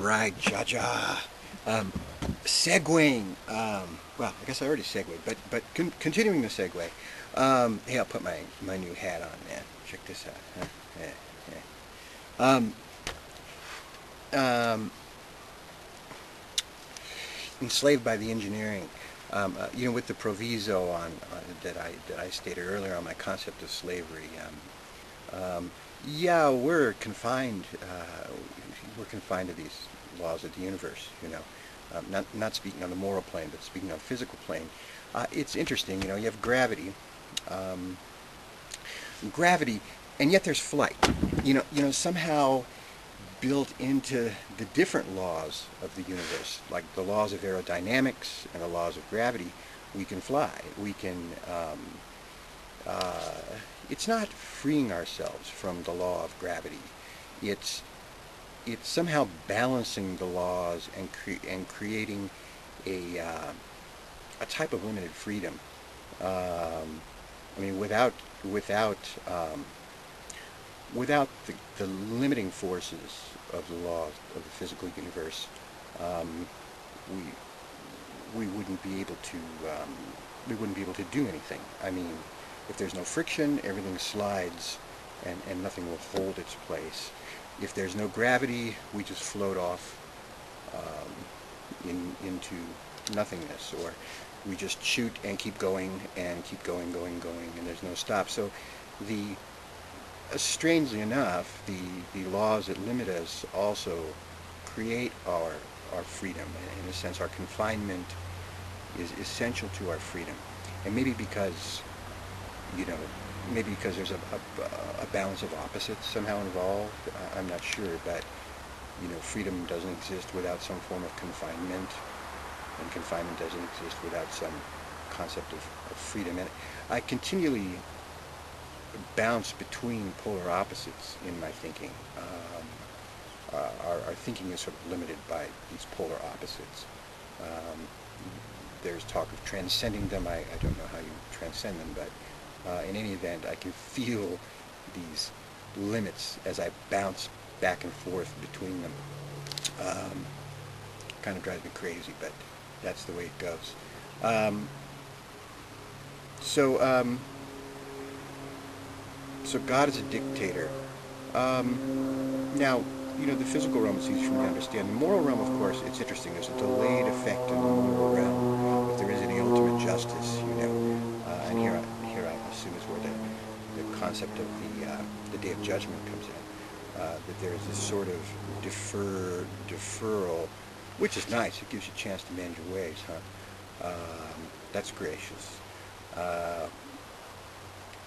right, Jaja. Segueing. Well, I guess I already segued, but continuing the segue. Hey, I'll put my new hat on, man. Check this out. Huh? Yeah, yeah. Um, enslaved by the engineering. With the proviso on that I stated earlier on my concept of slavery. Yeah, we're confined. We're confined to these laws of the universe. Not speaking on the moral plane, but speaking on the physical plane. It's interesting. You have um, gravity, and yet there's flight. Somehow built into the different laws of the universe, like the laws of aerodynamics and the laws of gravity, we can fly. We can. Uh, it's not freeing ourselves from the law of gravity. It's it's somehow balancing the laws and creating a type of limited freedom. Without um, without the limiting forces of the laws of the physical universe, um, we we wouldn't be able to we wouldn't be able to do anything. I mean, if there's no friction, everything slides, and nothing will hold its place. If there's no gravity, we just float off into nothingness, or we just shoot and keep going, and there's no stop. So the strangely enough, the laws that limit us also create our freedom. In a sense, our confinement is essential to our freedom. And you know, maybe because there's a balance of opposites somehow involved. I'm not sure, but freedom doesn't exist without some form of confinement, and confinement doesn't exist without some concept of freedom. And I continually bounce between polar opposites in my thinking. Our thinking is sort of limited by these polar opposites. Um, there's talk of transcending them. I don't know how you transcend them, but in any event, I can feel these limits as I bounce back and forth between them. Um, Kind of drives me crazy, but that's the way it goes. Um, so, um, so God is a dictator. Now, the physical realm is easy for me to understand. The moral realm, of course, it's interesting. There's a delayed effect in the moral realm. If there is any ultimate justice, and here I assume is where the concept of the day of judgment comes in. That there is this sort of deferral, which is nice. It gives you a chance to mend your ways, huh? That's gracious. Uh,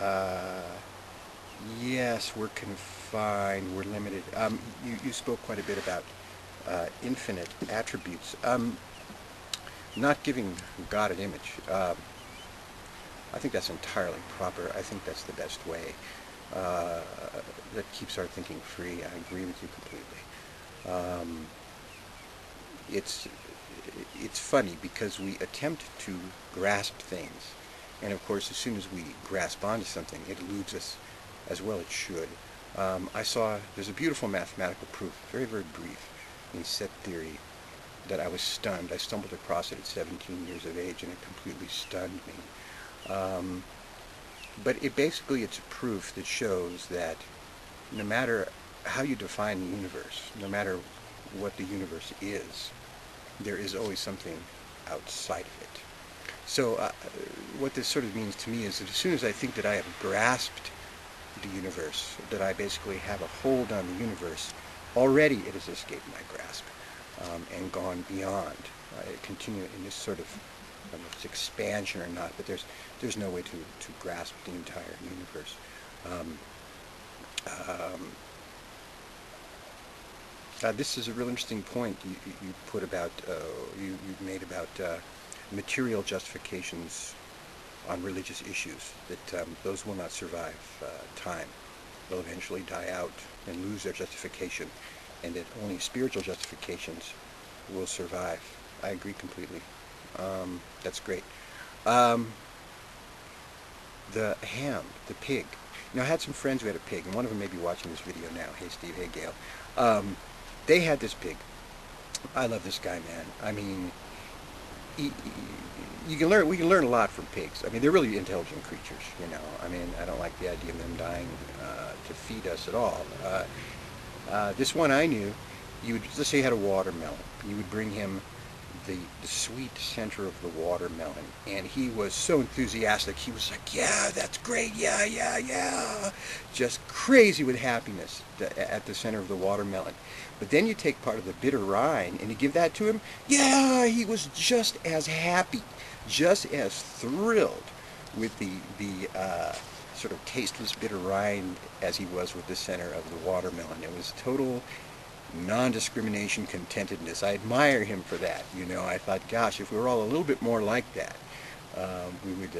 uh, yes, we're confined. We're limited. You spoke quite a bit about infinite attributes. Not giving God an image. I think that's entirely proper. I think that's the best way. Uh, that keeps our thinking free. I agree with you completely. Um, it's it's funny because we attempt to grasp things, and of course, as soon as we grasp onto something, it eludes us, as well it should. I saw there's a beautiful mathematical proof, very very brief, in set theory, that I was stunned. I stumbled across it at 17 years of age, and it completely stunned me. But it's a proof that shows that no matter how you define the universe, no matter what the universe is, there is always something outside of it. So what this sort of means to me is that as soon as I think that I have grasped the universe, that I basically have a hold on the universe, already it has escaped my grasp, and gone beyond. It continue in this sort of, I don't know if it's expansion or not, but there's no way to grasp the entire universe. Um, um, this is a real interesting point you put about you made about material justifications on religious issues, that those will not survive time. They'll eventually die out and lose their justification, and that only spiritual justifications will survive. I agree completely. That's great. Um, the pig. I had some friends who had a pig, and one of them may be watching this video now. Hey, Steve. Hey, Gail. Um, they had this pig, I love this guy, man. I mean, he, you can learn. We can learn a lot from pigs. I mean, they're really intelligent creatures. You know. I mean, I don't like the idea of them dying to feed us at all. This one I knew, you would, let's say you had a watermelon. You would bring him the sweet center of the watermelon, and he was so enthusiastic. He was like, "Yeah, that's great. Yeah, yeah, yeah," just crazy with happiness at the center of the watermelon. But then you take part of the bitter rind and you give that to him. Yeah, he was just as happy, just as thrilled with the sort of tasteless bitter rind as he was with the center of the watermelon. It was total non-discrimination contentedness. I admire him for that. You know, I thought, gosh, if we were all a little bit more like that, we would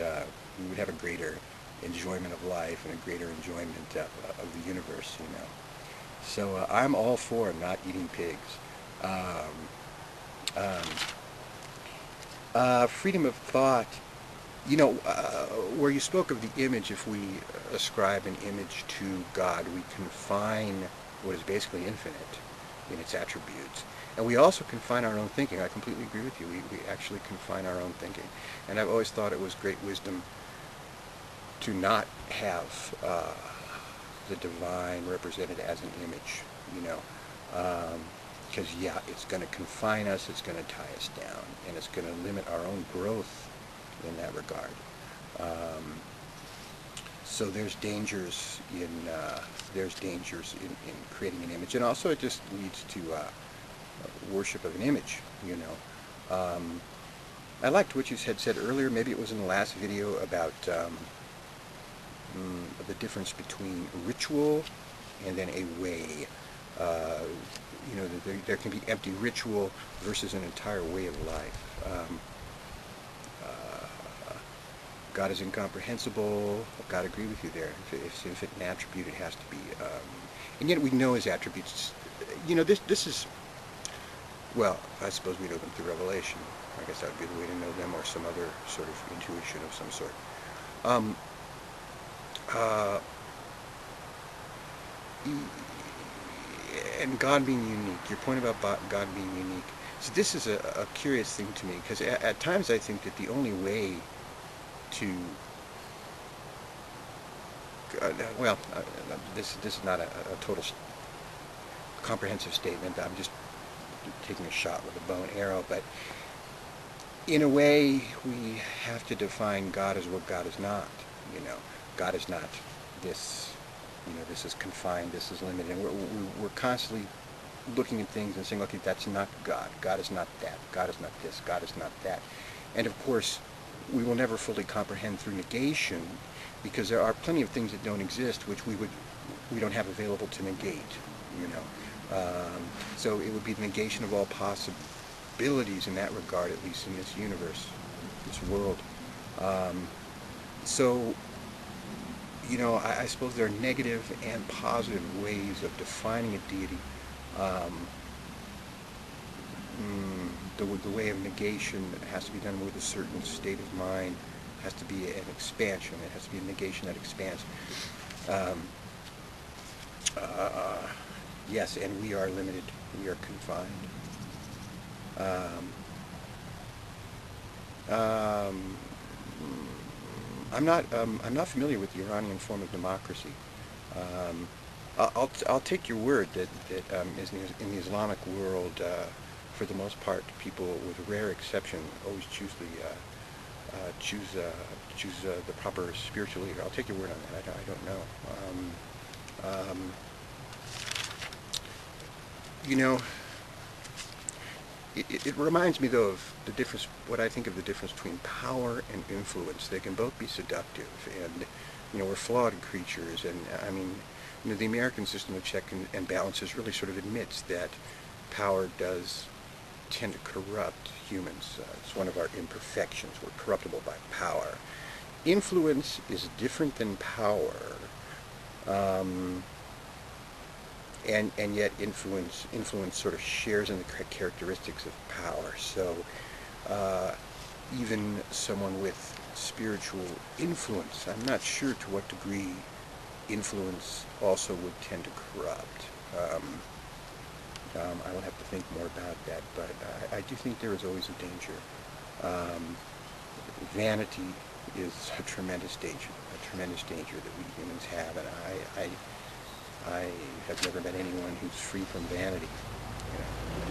have a greater enjoyment of life and a greater enjoyment of the universe. You know, so I'm all for not eating pigs. Um, um, Freedom of thought. You know, where you spoke of the image, if we ascribe an image to God, we confine what is basically infinite in its attributes. And we also confine our own thinking. I completely agree with you. We actually confine our own thinking. And I've always thought it was great wisdom to not have the divine represented as an image, you know. Because, yeah, it's going to confine us, it's going to tie us down, and it's going to limit our own growth in that regard. So there's dangers in creating an image, and also it just leads to worship of an image. You know, I liked what you had said earlier. Maybe it was in the last video about the difference between ritual and then a way. You know, there can be empty ritual versus an entire way of life. God is incomprehensible. I've got to agree with you there. If it's an attribute, it has to be. And yet we know his attributes. You know, this is, well, I suppose we know them through revelation. I guess that would be the way to know them, or some other sort of intuition of some sort. Uh, and God being unique. Your point about God being unique. So this is a curious thing to me, because at times I think that the only way to well, this is not a total comprehensive statement. I'm just taking a shot with a bow and arrow, but in a way, we have to define God as what God is not. You know, God is not this. You know, this is confined. This is limited, and we're constantly looking at things and saying, okay, that's not God. God is not that. God is not this. God is not that. And of course, we will never fully comprehend through negation, because there are plenty of things that don't exist which we don't have available to negate. You know, so it would be the negation of all possibilities in that regard, at least in this universe, this world. So, you know, I suppose there are negative and positive ways of defining a deity. The way of negation has to be done with a certain state of mind. It has to be an expansion. It has to be a negation that expands. Yes, and we are limited. We are confined. Um, I'm not familiar with the Iranian form of democracy. I'll take your word that is in the Islamic world, for the most part, people, with rare exception, always choose the proper spiritual leader. I'll take your word on that. I don't know. You know, it reminds me, though, of the difference. What I think of the difference between power and influence. They can both be seductive, and you know, we're flawed creatures. And I mean, you know, the American system of check and balances really sort of admits that power does tend to corrupt humans. It's one of our imperfections. We're corruptible by power. Influence is different than power, and yet influence sort of shares in the characteristics of power. So even someone with spiritual influence, I'm not sure to what degree influence also would tend to corrupt. I will have to think more about that, but I do think there is always a danger. Um, Vanity is a tremendous danger that we humans have, and I have never met anyone who's free from vanity. You know.